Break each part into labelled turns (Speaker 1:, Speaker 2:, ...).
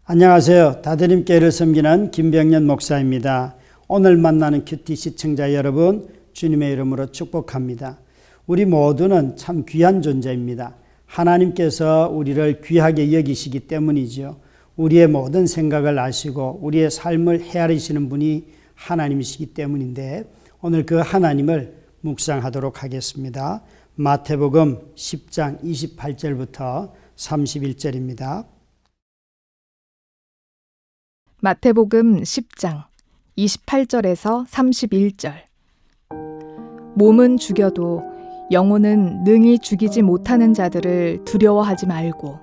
Speaker 1: 안녕하세요. 다드림교회를 섬기는 김병년 목사입니다. 오늘 만나는 큐티 시청자 여러분, 주님의 이름으로 축복합니다. 우리 모두는 참 귀한 존재입니다. 하나님께서 우리를 귀하게 여기시기 때문이죠. 우리의 모든 생각을 아시고 우리의 삶을 헤아리시는 분이 하나님이시기 때문인데, 오늘 그 하나님을 묵상하도록 하겠습니다. 마태복음 10장 28절부터 31절입니다.
Speaker 2: 마태복음 10장 28절에서 31절. 몸은 죽여도 영혼은 능히 죽이지 못하는 자들을 두려워하지 말고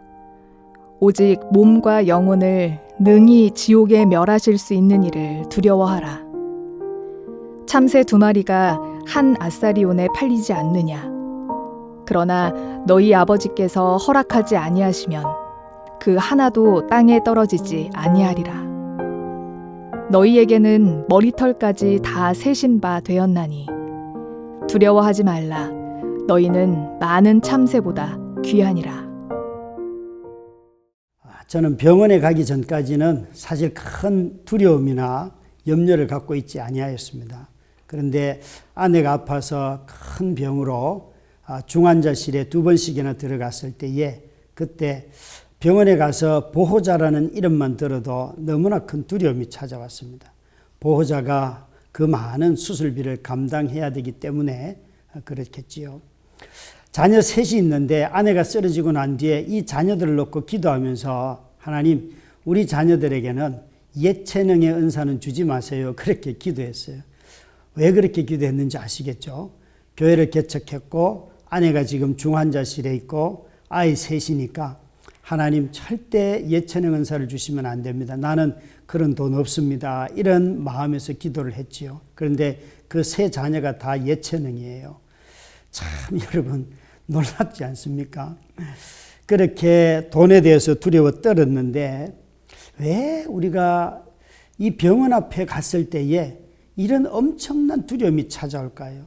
Speaker 2: 오직 몸과 영혼을 능히 지옥에 멸하실 수 있는 이를 두려워하라. 참새 2마리가 한 아사리온에 팔리지 않느냐. 그러나 너희 아버지께서 허락하지 아니하시면 그 하나도 땅에 떨어지지 아니하리라. 너희에게는 머리털까지 다 세신 바 되었나니 두려워하지 말라. 너희는 많은 참새보다 귀하니라.
Speaker 1: 저는 병원에 가기 전까지는 사실 큰 두려움이나 염려를 갖고 있지 아니하였습니다. 그런데 아내가 아파서 큰 병으로 중환자실에 2번씩이나 들어갔을 때에, 그때 병원에 가서 보호자라는 이름만 들어도 너무나 큰 두려움이 찾아왔습니다. 보호자가 그 많은 수술비를 감당해야 되기 때문에 그렇겠지요. 자녀 셋이 있는데 아내가 쓰러지고 난 뒤에 이 자녀들을 놓고 기도하면서, 하나님, 우리 자녀들에게는 예체능의 은사는 주지 마세요. 그렇게 기도했어요. 왜 그렇게 기도했는지 아시겠죠? 교회를 개척했고 아내가 지금 중환자실에 있고 아이 셋이니까, 하나님, 절대 예체능 은사를 주시면 안 됩니다. 나는 그런 돈 없습니다. 이런 마음에서 기도를 했지요. 그런데 그 세 자녀가 다 예체능이에요. 참 여러분 놀랍지 않습니까? 그렇게 돈에 대해서 두려워 떨었는데, 왜 우리가 이 병원 앞에 갔을 때에 이런 엄청난 두려움이 찾아올까요?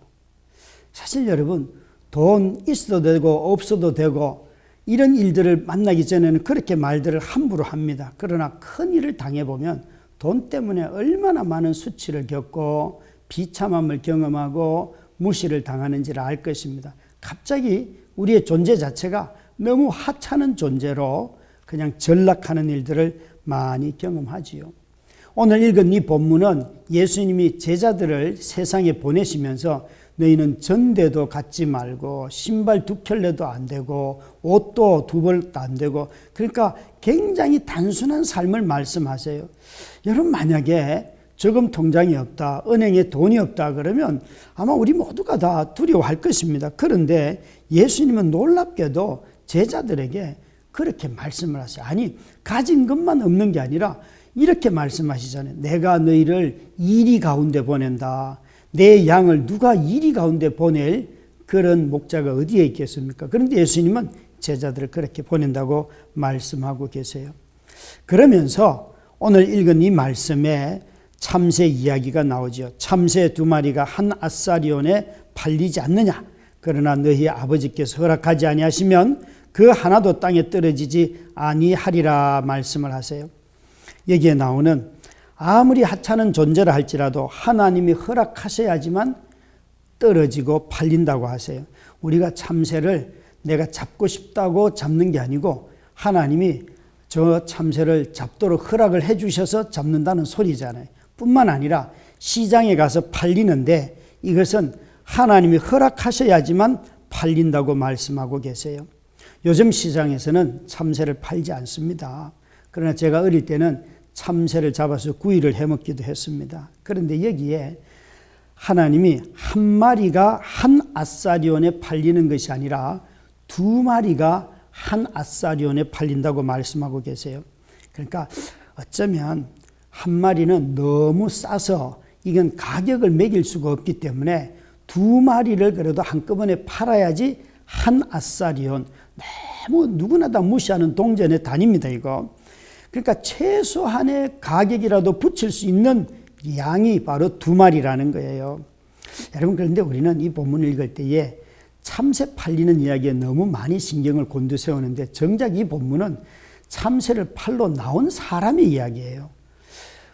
Speaker 1: 사실 여러분, 돈 있어도 되고 없어도 되고 이런 일들을 만나기 전에는 그렇게 말들을 함부로 합니다. 그러나 큰 일을 당해보면 돈 때문에 얼마나 많은 수치를 겪고 비참함을 경험하고 무시를 당하는지를 알 것입니다. 갑자기 우리의 존재 자체가 너무 하찮은 존재로 그냥 전락하는 일들을 많이 경험하지요. 오늘 읽은 이 본문은 예수님이 제자들을 세상에 보내시면서 너희는 전대도 갖지 말고 신발 2켤레도 안 되고 옷도 2벌도 안 되고, 그러니까 굉장히 단순한 삶을 말씀하세요. 여러분, 만약에 저금 통장이 없다, 은행에 돈이 없다 그러면 아마 우리 모두가 다 두려워할 것입니다. 그런데 예수님은 놀랍게도 제자들에게 그렇게 말씀을 하세요. 아니, 가진 것만 없는 게 아니라 이렇게 말씀하시잖아요. 내가 너희를 이리 가운데 보낸다. 내 양을 누가 이리 가운데 보낼 그런 목자가 어디에 있겠습니까? 그런데 예수님은 제자들을 그렇게 보낸다고 말씀하고 계세요. 그러면서 오늘 읽은 이 말씀에 참새 이야기가 나오죠. 참새 2마리가 한 아사리온에 팔리지 않느냐. 그러나 너희 아버지께서 허락하지 아니하시면 그 하나도 땅에 떨어지지 아니하리라 말씀을 하세요. 여기에 나오는, 아무리 하찮은 존재라 할지라도 하나님이 허락하셔야지만 떨어지고 팔린다고 하세요. 우리가 참새를 내가 잡고 싶다고 잡는 게 아니고 하나님이 저 참새를 잡도록 허락을 해 주셔서 잡는다는 소리잖아요. 뿐만 아니라 시장에 가서 팔리는데 이것은 하나님이 허락하셔야지만 팔린다고 말씀하고 계세요. 요즘 시장에서는 참새를 팔지 않습니다. 그러나 제가 어릴 때는 참새를 잡아서 구이를 해먹기도 했습니다. 그런데 여기에 하나님이 한 마리가 한 아사리온에 팔리는 것이 아니라 2마리가 한 아사리온에 팔린다고 말씀하고 계세요. 그러니까 어쩌면 한 마리는 너무 싸서 이건 가격을 매길 수가 없기 때문에 2마리를 그래도 한꺼번에 팔아야지 한 아사리온, 너무 누구나 다 무시하는 동전의 단위입니다, 이거. 그러니까 최소한의 가격이라도 붙일 수 있는 양이 바로 2마리라는 거예요. 여러분, 그런데 우리는 이 본문을 읽을 때에 참새 팔리는 이야기에 너무 많이 신경을 곤두세우는데, 정작 이 본문은 참새를 팔러 나온 사람의 이야기예요.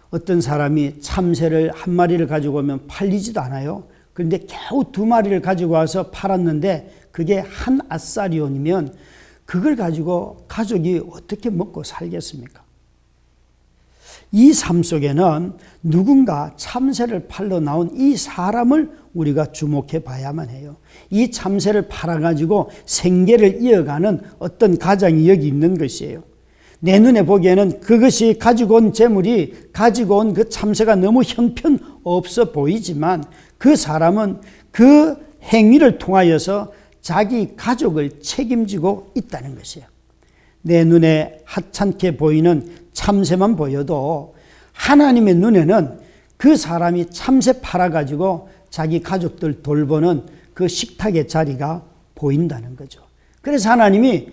Speaker 1: 어떤 사람이 참새를 한 마리를 가지고 오면 팔리지도 않아요. 그런데 겨우 2마리를 가지고 와서 팔았는데 그게 한 아사리온이면 그걸 가지고 가족이 어떻게 먹고 살겠습니까? 이 삶 속에는 누군가 참새를 팔러 나온 이 사람을 우리가 주목해 봐야만 해요. 이 참새를 팔아가지고 생계를 이어가는 어떤 가장이 여기 있는 것이에요. 내 눈에 보기에는 그것이 가지고 온 재물이 가지고 온 그 참새가 너무 형편없어 보이지만 그 사람은 그 행위를 통하여서 자기 가족을 책임지고 있다는 것이에요. 내 눈에 하찮게 보이는 참새만 보여도 하나님의 눈에는 그 사람이 참새 팔아가지고 자기 가족들 돌보는 그 식탁의 자리가 보인다는 거죠. 그래서 하나님이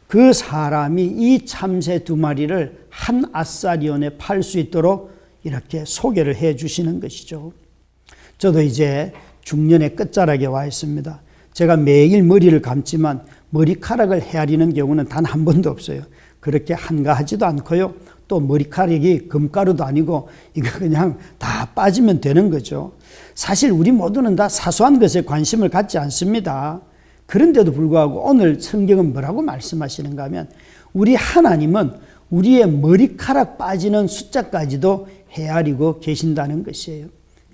Speaker 1: 그 사람이 이 참새 2마리를 한 아사리온에 팔 수 있도록 이렇게 소개를 해 주시는 것이죠. 저도 이제 중년의 끝자락에 와 있습니다. 제가 매일 머리를 감지만 머리카락을 헤아리는 경우는 단 한 번도 없어요. 그렇게 한가하지도 않고요. 또 머리카락이 금가루도 아니고 이거 그냥 다 빠지면 되는 거죠. 사실 우리 모두는 다 사소한 것에 관심을 갖지 않습니다. 그런데도 불구하고 오늘 성경은 뭐라고 말씀하시는가 하면 우리 하나님은 우리의 머리카락 빠지는 숫자까지도 헤아리고 계신다는 것이에요.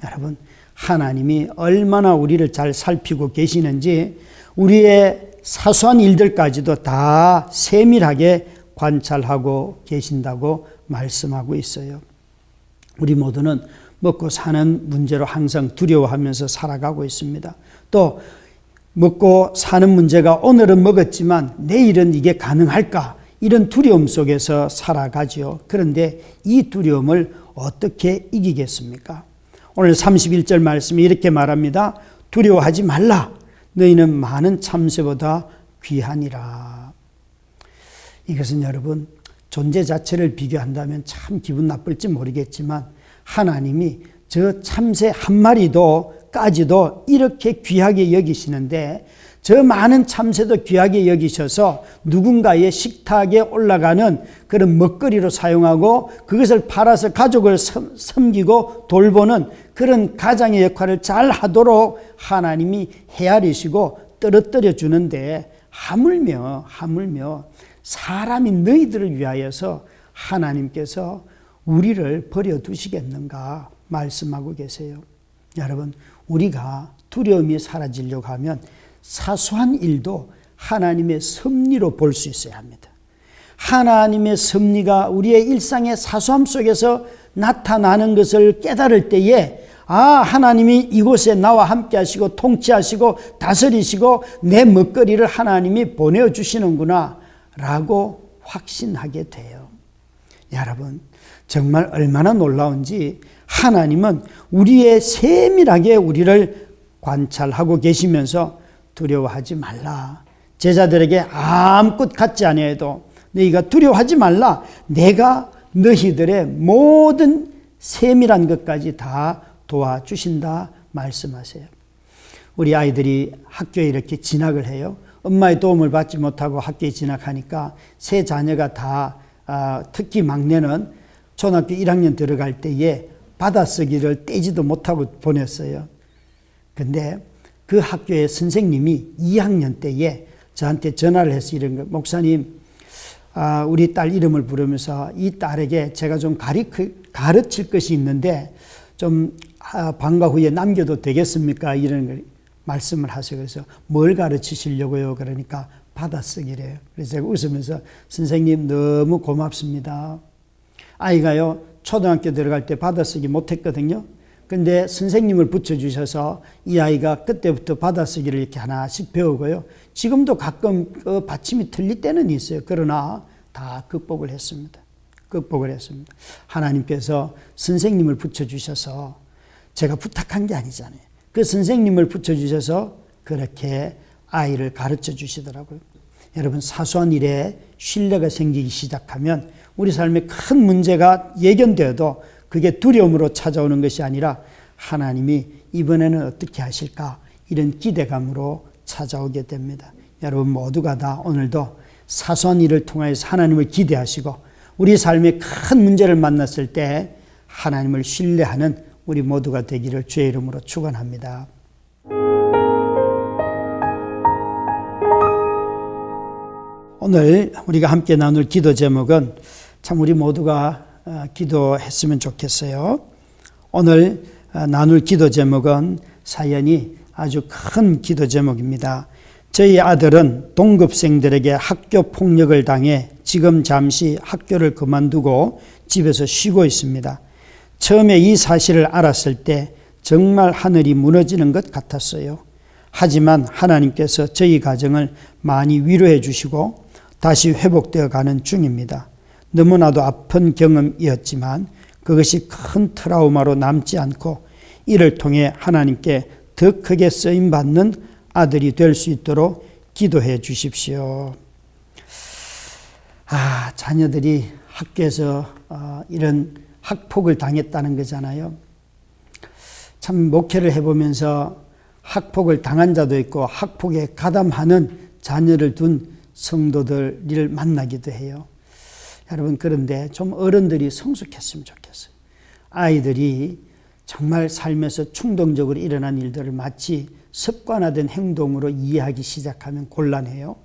Speaker 1: 여러분, 하나님이 얼마나 우리를 잘 살피고 계시는지 우리의 사소한 일들까지도 다 세밀하게 관찰하고 계신다고 말씀하고 있어요. 우리 모두는 먹고 사는 문제로 항상 두려워하면서 살아가고 있습니다. 또 먹고 사는 문제가 오늘은 먹었지만 내일은 이게 가능할까? 이런 두려움 속에서 살아가지요. 그런데 이 두려움을 어떻게 이기겠습니까? 오늘 31절 말씀이 이렇게 말합니다. 두려워하지 말라. 너희는 많은 참새보다 귀하니라. 이것은 여러분 존재 자체를 비교한다면 참 기분 나쁠지 모르겠지만 하나님이 저 참새 한 마리도까지도 이렇게 귀하게 여기시는데 저 많은 참새도 귀하게 여기셔서 누군가의 식탁에 올라가는 그런 먹거리로 사용하고 그것을 팔아서 가족을 섬기고 돌보는 그런 가장의 역할을 잘 하도록 하나님이 헤아리시고 떨어뜨려 주는데 하물며 사람이 너희들을 위하여서 하나님께서 우리를 버려두시겠는가 말씀하고 계세요. 여러분, 우리가 두려움이 사라지려고 하면 사소한 일도 하나님의 섭리로 볼 수 있어야 합니다. 하나님의 섭리가 우리의 일상의 사소함 속에서 나타나는 것을 깨달을 때에 하나님이 이곳에 나와 함께 하시고 통치하시고 다스리시고 내 먹거리를 하나님이 보내주시는구나 라고 확신하게 돼요. 여러분, 정말 얼마나 놀라운지 하나님은 우리의 세밀하게 우리를 관찰하고 계시면서 두려워하지 말라. 제자들에게 아무것 같지 아니해도 너희가 두려워하지 말라. 내가 너희들의 모든 세밀한 것까지 다 도와주신다 말씀하세요. 우리 아이들이 학교에 이렇게 진학을 해요. 엄마의 도움을 받지 못하고 학교에 진학하니까 세 자녀가 다 특히 막내는 초등학교 1학년 들어갈 때에 받아쓰기를 떼지도 못하고 보냈어요. 근데 그 학교의 선생님이 2학년 때에 저한테 전화를 해서 이런 거, 목사님, 우리 딸 이름을 부르면서 이 딸에게 제가 좀 가르칠 것이 있는데 좀 방과 후에 남겨도 되겠습니까? 이런 걸 말씀을 하세요. 그래서 뭘 가르치시려고요? 그러니까 받아쓰기래요. 그래서 제가 웃으면서 선생님 너무 고맙습니다. 아이가요, 초등학교 들어갈 때 받아쓰기 못했거든요. 근데 선생님을 붙여주셔서 이 아이가 그때부터 받아쓰기를 이렇게 하나씩 배우고요. 지금도 가끔 받침이 틀릴 때는 있어요. 그러나 다 극복을 했습니다. 하나님께서 선생님을 붙여주셔서 제가 부탁한 게 아니잖아요. 그 선생님을 붙여주셔서 그렇게 아이를 가르쳐 주시더라고요. 여러분, 사소한 일에 신뢰가 생기기 시작하면 우리 삶에 큰 문제가 예견되어도 그게 두려움으로 찾아오는 것이 아니라 하나님이 이번에는 어떻게 하실까 이런 기대감으로 찾아오게 됩니다. 여러분 모두가 다 오늘도 사소한 일을 통해서 하나님을 기대하시고 우리 삶에 큰 문제를 만났을 때 하나님을 신뢰하는 우리 모두가 되기를 주의 이름으로 축원합니다. 오늘 우리가 함께 나눌 기도 제목은 참 우리 모두가 기도했으면 좋겠어요. 오늘 나눌 기도 제목은 사연이 아주 큰 기도 제목입니다. 저희 아들은 동급생들에게 학교 폭력을 당해 지금 잠시 학교를 그만두고 집에서 쉬고 있습니다. 처음에 이 사실을 알았을 때 정말 하늘이 무너지는 것 같았어요. 하지만 하나님께서 저희 가정을 많이 위로해 주시고 다시 회복되어 가는 중입니다. 너무나도 아픈 경험이었지만 그것이 큰 트라우마로 남지 않고 이를 통해 하나님께 더 크게 쓰임받는 아들이 될 수 있도록 기도해 주십시오. 자녀들이 학교에서 이런 학폭을 당했다는 거잖아요. 참 목회를 해보면서 학폭을 당한 자도 있고 학폭에 가담하는 자녀를 둔 성도들을 만나기도 해요. 여러분, 그런데 좀 어른들이 성숙했으면 좋겠어요. 아이들이 정말 삶에서 충동적으로 일어난 일들을 마치 습관화된 행동으로 이해하기 시작하면 곤란해요.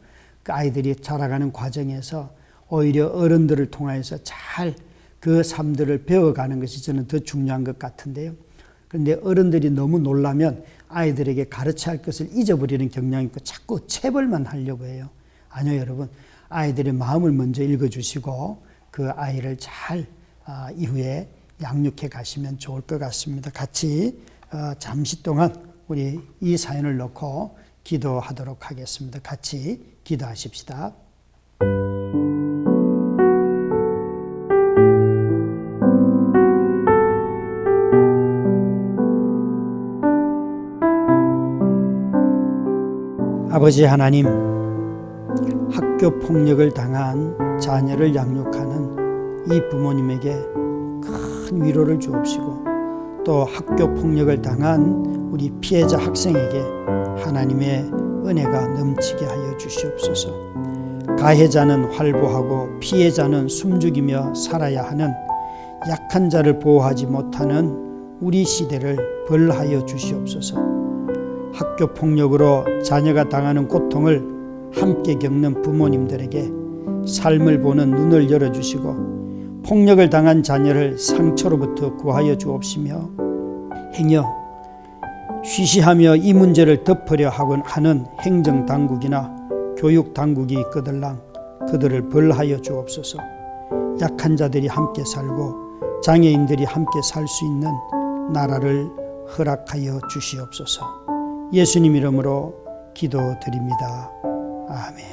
Speaker 1: 그 아이들이 자라가는 과정에서 오히려 어른들을 통해서 잘 그 삶들을 배워가는 것이 저는 더 중요한 것 같은데요. 그런데 어른들이 너무 놀라면 아이들에게 가르쳐야 할 것을 잊어버리는 경향이 있고 자꾸 체벌만 하려고 해요. 아니요, 여러분. 아이들의 마음을 먼저 읽어주시고 그 아이를 잘 이후에 양육해 가시면 좋을 것 같습니다. 같이 잠시 동안 우리 이 사연을 놓고 기도하도록 하겠습니다. 같이 기도하십시다. 아버지 하나님, 학교 폭력을 당한 자녀를 양육하는 이 부모님에게 큰 위로를 주옵시고 또 학교 폭력을 당한 우리 피해자 학생에게 하나님의 은혜가 넘치게 하여 주시옵소서. 가해자는 활보하고 피해자는 숨죽이며 살아야 하는 약한 자를 보호하지 못하는 우리 시대를 벌하여 주시옵소서. 학교 폭력으로 자녀가 당하는 고통을 함께 겪는 부모님들에게 삶을 보는 눈을 열어주시고 폭력을 당한 자녀를 상처로부터 구하여 주옵시며 행여 쉬쉬하며 이 문제를 덮으려 하는 행정당국이나 교육당국이 있거들랑 그들을 벌하여 주옵소서. 약한 자들이 함께 살고 장애인들이 함께 살 수 있는 나라를 허락하여 주시옵소서. 예수님 이름으로 기도드립니다. 아멘.